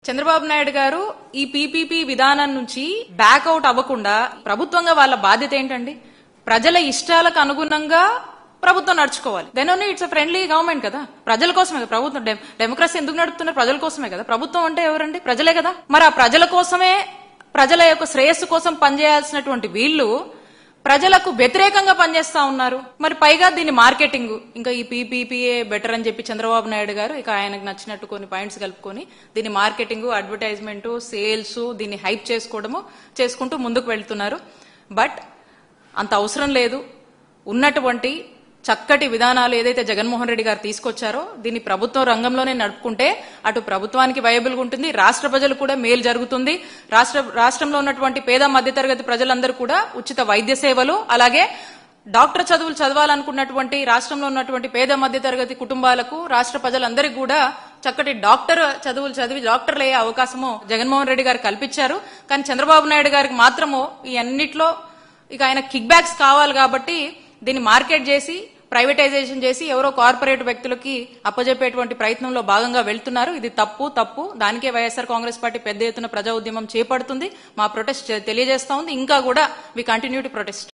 చంద్రబాబు నాయుడు గారు ఈ పీపీపీ విధానం నుంచి బ్యాక్అవుట్ అవ్వకుండా ప్రభుత్వంగా వాళ్ళ బాధ్యత ఏంటండి? ప్రజల ఇష్టాలకు అనుగుణంగా ప్రభుత్వం నడుచుకోవాలి. Then only it's friendly government కదా, ప్రజల కోసమే కదా ప్రభుత్వం. డెమోక్రసీ ఎందుకు నడుపుతున్నారు? ప్రజల కోసమే కదా. ప్రభుత్వం అంటే ఎవరండి? ప్రజలే కదా. మరి ఆ ప్రజల కోసమే, ప్రజల యొక్క శ్రేయస్సు కోసం పనిచేయాల్సినటువంటి వీళ్ళు ప్రజలకు వ్యతిరేకంగా పనిచేస్తా ఉన్నారు. మరి పైగా దీని మార్కెటింగ్, ఇంకా ఈ పీపీపీఏ బెటర్ అని చెప్పి చంద్రబాబు నాయుడు గారు ఇక ఆయనకు నచ్చినట్టు కొన్ని పాయింట్స్ కలుపుకొని దీని మార్కెటింగ్, అడ్వర్టైజ్మెంట్, సేల్స్, దీన్ని హైప్ చేసుకుంటూ ముందుకు వెళ్తున్నారు. బట్ అంత అవసరం లేదు. ఉన్నటువంటి చక్కటి విధానాలు ఏదైతే జగన్మోహన్ రెడ్డి గారు తీసుకొచ్చారో దీన్ని ప్రభుత్వం రంగంలోనే నడుపుకుంటే అటు ప్రభుత్వానికి వైబుల్గా ఉంటుంది, రాష్ట్ర ప్రజలు కూడా మేలు జరుగుతుంది. రాష్ట్రంలో ఉన్నటువంటి పేద మధ్యతరగతి ప్రజలందరూ కూడా ఉచిత వైద్య సేవలు, అలాగే డాక్టర్ చదువులు చదవాలనుకున్నటువంటి రాష్ట్రంలో ఉన్నటువంటి పేద మధ్యతరగతి కుటుంబాలకు, రాష్ట్ర ప్రజలందరికీ కూడా చక్కటి డాక్టర్ చదువులు చదివి డాక్టర్లు అయ్యే అవకాశము జగన్మోహన్ రెడ్డి గారు కల్పించారు. కానీ చంద్రబాబు నాయుడు గారికి మాత్రము ఈ అన్నిట్లో ఇక ఆయన కిక్ బ్యాక్స్ కావాలి కాబట్టి దీన్ని మార్కెట్ చేసి, ప్రైవేటైజేషన్ చేసి ఎవరో కార్పొరేట్ వ్యక్తులకి అప్పజెప్పేటువంటి ప్రయత్నంలో భాగంగా వెళ్తున్నారు. ఇది తప్పు. దానికే వైఎస్ఆర్ కాంగ్రెస్ పార్టీ పెద్ద ఎత్తున ప్రజా ఉద్యమం చేపడుతుంది. మా ప్రొటెస్ట్ తెలియజేస్తా ఉంది. ఇంకా కూడా వి కంటిన్యూ టు ప్రొటెస్ట్.